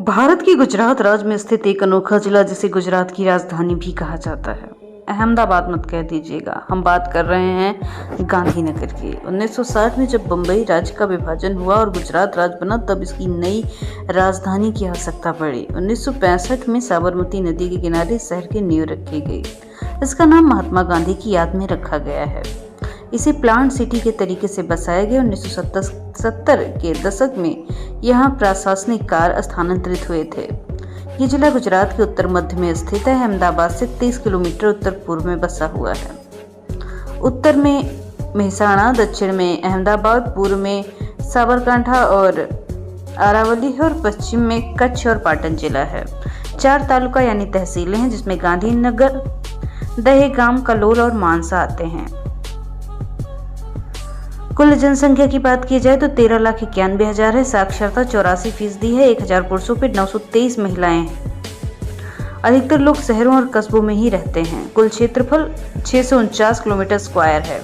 भारत के गुजरात राज्य में स्थित एक अनोखा जिला जिसे गुजरात की राजधानी भी कहा जाता है। अहमदाबाद मत कह दीजिएगा, हम बात कर रहे हैं गांधीनगर की। 1960 में जब बंबई राज्य का विभाजन हुआ और गुजरात राज्य बना, तब इसकी नई राजधानी की आवश्यकता पड़ी। 1965 में साबरमती नदी के किनारे इस शहर की नींव रखी गई। इसका नाम महात्मा गांधी की याद में रखा गया है। इसे प्लांट सिटी के तरीके से बसाया गया। 1970 के दशक में यहाँ प्रशासनिक कार्य स्थानांतरित हुए थे। ये जिला गुजरात के उत्तर मध्य में स्थित है। अहमदाबाद से 30 किलोमीटर उत्तर पूर्व में बसा हुआ है। उत्तर में मेहसाणा, दक्षिण में अहमदाबाद, पूर्व में साबरकांठा और अरावली है और पश्चिम में कच्छ और पाटन जिला है। 4 तालुका यानी तहसीलें हैं, जिसमें गांधीनगर, दहेगाम, कलोल और मानसा आते हैं। कुल जनसंख्या की बात की जाए तो 13,91,000 है। साक्षरता 84% है। 1,000 पुरुषों पर 923 महिलाएं। अधिकतर लोग शहरों और कस्बों में ही रहते हैं। कुल क्षेत्रफल 649 किलोमीटर स्क्वायर है।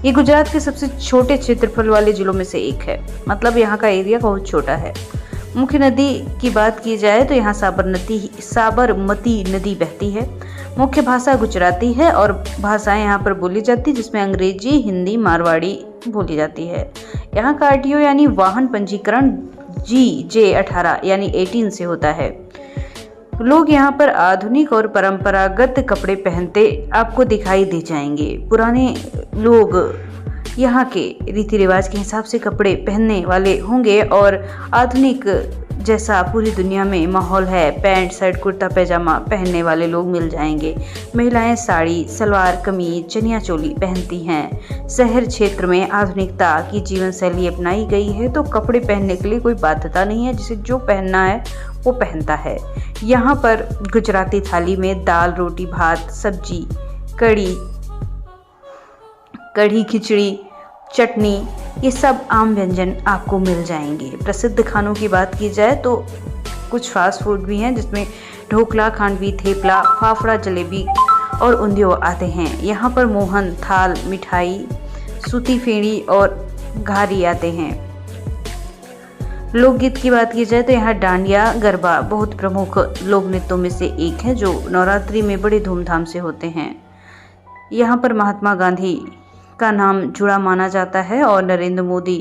ये गुजरात के सबसे छोटे क्षेत्रफल वाले जिलों में से एक है, मतलब यहाँ का एरिया बहुत छोटा है। मुख्य नदी की बात की जाए तो यहाँ साबरमती नदी बहती है। मुख्य भाषा गुजराती है और भाषाएं यहाँ पर बोली जाती है, जिसमें अंग्रेजी, हिंदी, मारवाड़ी बोली जाती है। यहाँ का आरटीओ यानी वाहन पंजीकरण GJ18 यानी 18 से होता है। लोग यहाँ पर आधुनिक और परंपरागत कपड़े पहनते आपको दिखाई दे जाएंगे। पुराने लोग यहाँ के रीति रिवाज के हिसाब से कपड़े पहनने वाले होंगे और आधुनिक जैसा पूरी दुनिया में माहौल है, पैंट शर्ट कुर्ता पैजामा पहनने वाले लोग मिल जाएंगे। महिलाएं साड़ी, सलवार कमीज, चनिया चोली पहनती हैं। शहर क्षेत्र में आधुनिकता की जीवन शैली अपनाई गई है, तो कपड़े पहनने के लिए कोई बाध्यता नहीं है। जिसे जो पहनना है वो पहनता है। यहाँ पर गुजराती थाली में दाल, रोटी, भात, सब्जी, कढ़ी, खिचड़ी, चटनी, ये सब आम व्यंजन आपको मिल जाएंगे। प्रसिद्ध खानों की बात की जाए तो कुछ फास्ट फूड भी हैं, जिसमें ढोकला, खांडवी, थेपला, फाफड़ा, जलेबी और उंधियो आते हैं। यहाँ पर मोहन थाल, मिठाई, सूती फेणी और घारी आते हैं। लोकगीत की बात की जाए तो यहाँ डांडिया, गरबा बहुत प्रमुख लोक नृत्यों में से एक है, जो नवरात्रि में बड़े धूमधाम से होते हैं। यहाँ पर महात्मा गांधी का नाम जुड़ा माना जाता है और नरेंद्र मोदी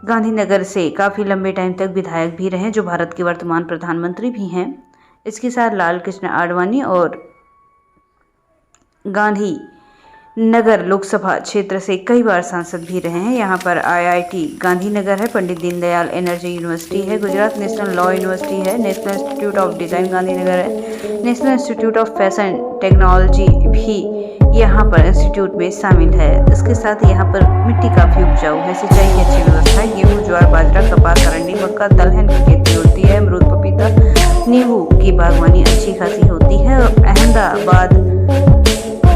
गांधीनगर से काफ़ी लंबे टाइम तक विधायक भी रहे, जो भारत के वर्तमान प्रधानमंत्री भी हैं। इसके साथ लाल कृष्ण आडवाणी और गांधीनगर लोकसभा क्षेत्र से कई बार सांसद भी रहे हैं। यहाँ पर IIT गांधीनगर है, पंडित दीनदयाल एनर्जी यूनिवर्सिटी है, गुजरात नेशनल लॉ यूनिवर्सिटी है, national institute of design Gandhinagar है, national institute of fashion technology भी यहाँ पर इंस्टीट्यूट में शामिल है। इसके साथ यहाँ पर मिट्टी काफ़ी उपजाऊ है, सिंचाई की अच्छी व्यवस्था है। गेहूँ, ज्वार, बाजरा, कपास, करंडी, मक्का, दलहन की खेती होती है। अमरूद, पपीता, नींबू की बागवानी अच्छी खासी होती है। और अहमदाबाद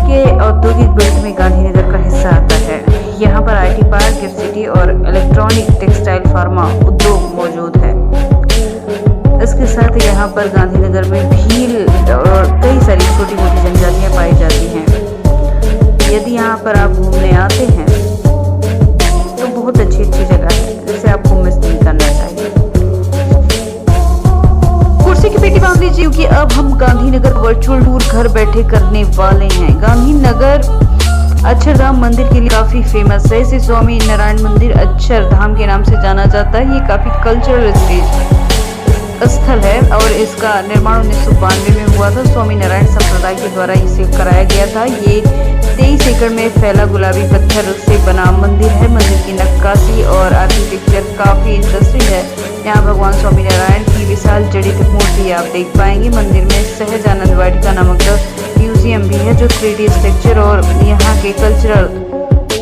के औद्योगिक बेल्ट में गांधीनगर का हिस्सा आता है। यहाँ पर IT पार्क, गिफ्ट सिटी और इलेक्ट्रॉनिक, टेक्सटाइल, फार्मा उद्योग मौजूद है। इसके साथ यहाँ पर गांधीनगर में भील और कई सारी छोटी मोटी जनजातियाँ पाई जाती हैं। यदि यहाँ पर आप घूमने आते हैं तो बहुत अच्छी जगह है, जिसे आपको मिस नहीं करना चाहिए। कुर्सी की पेटी बांध लीजिए, क्योंकि अब हम गांधीनगर वर्चुअल टूर घर बैठे करने वाले हैं। गांधीनगर अक्षरधाम मंदिर के लिए काफी फेमस है। इसे स्वामी नारायण मंदिर अक्षरधाम के नाम से जाना जाता है। ये काफी कल्चरल स्थल है और इसका निर्माण 1992 में हुआ था। स्वामी नारायण संप्रदाय के द्वारा इसे कराया गया था। ये 23 एकड़ में फैला गुलाबी पत्थर से बना मंदिर है। मंदिर की नक्काशी और आर्किटेक्चर काफी इंटरेस्टिंग है। यहाँ भगवान स्वामी नारायण की विशाल जड़ित मूर्ति आप देख पाएंगे। मंदिर में सहजानंद वाटिका नामक म्यूजियम भी है, जो 3D स्ट्रक्चर और यहाँ के कल्चरल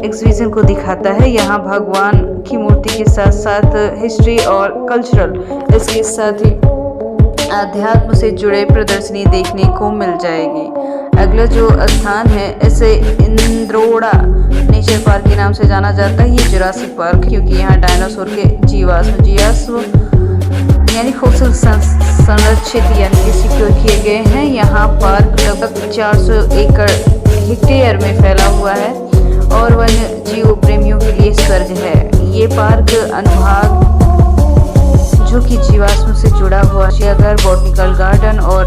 एग्जीबिशन को दिखाता है। यहाँ भगवान की मूर्ति के साथ साथ हिस्ट्री और कल्चरल, इसके साथ ही अध्यात्म से जुड़े प्रदर्शनी देखने को मिल जाएगी। अगला जो स्थान है, इसे इंद्रोड़ा नेचर पार्क के नाम से जाना जाता है। ये जुरासिक पार्क, क्योंकि यहाँ डायनासोर के जीवाश्म यानी फॉसिल संरक्षित यानी सिक्योर किए गए हैं। यहाँ पार्क लगभग 400 एकड़ हेक्टेयर में फैला हुआ है और वन्य जीव प्रेमियों के लिए स्वर्ग है। ये पार्क अनुभाग जो कि जीवाश्म से जुड़ा हुआ चिड़ियाघर, बॉटनिकल गार्डन और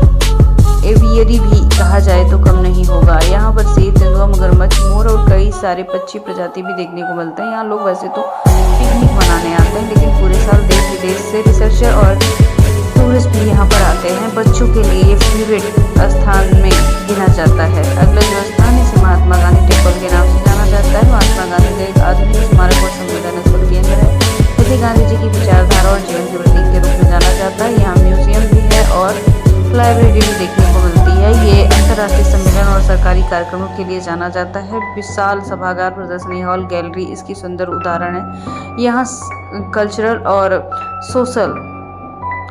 एवियरी भी कहा जाए तो कम नहीं होगा। यहाँ पर शेर, तेंदुआ, मगरमच्छ, मोर और कई सारे पक्षी प्रजाति भी देखने को मिलते हैं। यहाँ लोग वैसे तो पिकनिक मनाने आते हैं, लेकिन पूरे साल देश विदेश से रिसर्चर और टूरिस्ट भी यहाँ पर आते हैं। बच्चों के लिए ये फेवरेट स्थान में गिना जाता है। अगला जो स्थान है इसे महात्मा गांधी टेम्पल के नाम से जाना जाता है। महात्मा गांधी का एक आधुनिक स्मारक और संवेदन स्थल केंद्र है। इसे गांधी जी की विचारधारा और जीवन के प्रतीक के रूप में जाना जाता है। यहाँ म्यूजियम भी है और लाइब्रेरी भी देखने को मिलती है। ये अंतर्राष्ट्रीय सम्मेलन और सरकारी कार्यक्रमों के लिए जाना जाता है। विशाल सभागार, प्रदर्शनी हॉल, गैलरी इसकी सुंदर उदाहरण है। यहाँ कल्चरल और सोशल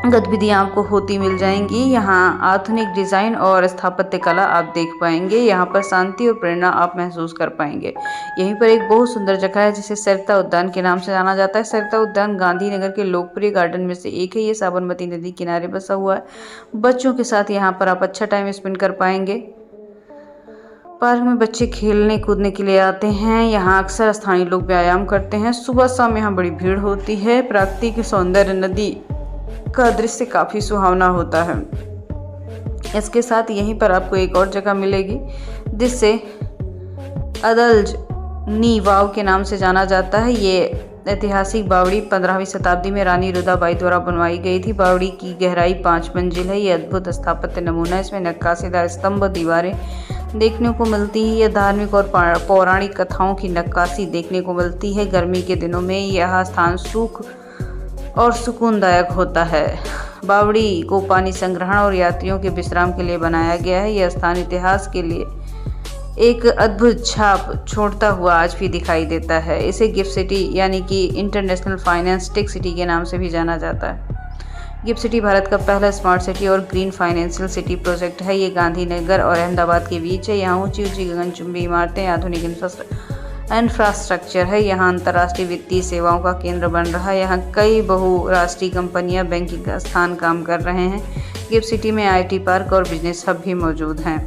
गतिविधियां आपको होती मिल जाएंगी। यहाँ आधुनिक डिजाइन और स्थापत्य कला आप देख पाएंगे। यहाँ पर शांति और प्रेरणा आप महसूस कर पाएंगे। यहीं पर एक बहुत सुंदर जगह है जिसे सरिता उद्यान के नाम से जाना जाता है। सरिता उद्यान गांधीनगर के लोकप्रिय गार्डन में से एक है। ये साबरमती नदी किनारे बसा हुआ है। बच्चों के साथ यहाँ पर आप अच्छा टाइम स्पेंड कर पाएंगे। पार्क में बच्चे खेलने कूदने के लिए आते हैं। यहाँ अक्सर स्थानीय लोग व्यायाम करते हैं। सुबह शाम यहाँ बड़ी भीड़ होती है। प्राकृतिक सौंदर्य, नदी का दृश्य काफ़ी सुहावना होता है। इसके साथ यहीं पर आपको एक और जगह मिलेगी जिसे अदलज नी वाव के नाम से जाना जाता है। ये ऐतिहासिक बावड़ी 15वीं शताब्दी में रानी रुदाबाई द्वारा बनवाई गई थी। बावड़ी की गहराई 5 मंजिल है। ये अद्भुत स्थापत्य नमूना है। इसमें नक्काशीदार स्तंभ, दीवारें देखने को मिलती है। यह धार्मिक और पौराणिक कथाओं की नक्काशी देखने को मिलती है। गर्मी के दिनों में यह स्थान सूख और सुकूनदायक होता है। बावड़ी को पानी संग्रहण और यात्रियों के विश्राम के लिए बनाया गया है। यह स्थान इतिहास के लिए एक अद्भुत छाप छोड़ता हुआ आज भी दिखाई देता है। इसे गिफ्ट सिटी यानी कि इंटरनेशनल फाइनेंस टेक सिटी के नाम से भी जाना जाता है। गिफ्ट सिटी भारत का पहला स्मार्ट सिटी और ग्रीन फाइनेंशियल सिटी प्रोजेक्ट है। ये गांधीनगर और अहमदाबाद के बीच है। यहाँ ऊंची ऊंची गगनचुंबी इमारतें, आधुनिक इंफ्रास्ट्रक्चर है। यहाँ अंतर्राष्ट्रीय वित्तीय सेवाओं का केंद्र बन रहा है। यहाँ कई बहुराष्ट्रीय कंपनियां बैंकिंग का स्थान काम कर रहे हैं। गिफ्ट सिटी में IT पार्क और बिजनेस हब भी मौजूद हैं।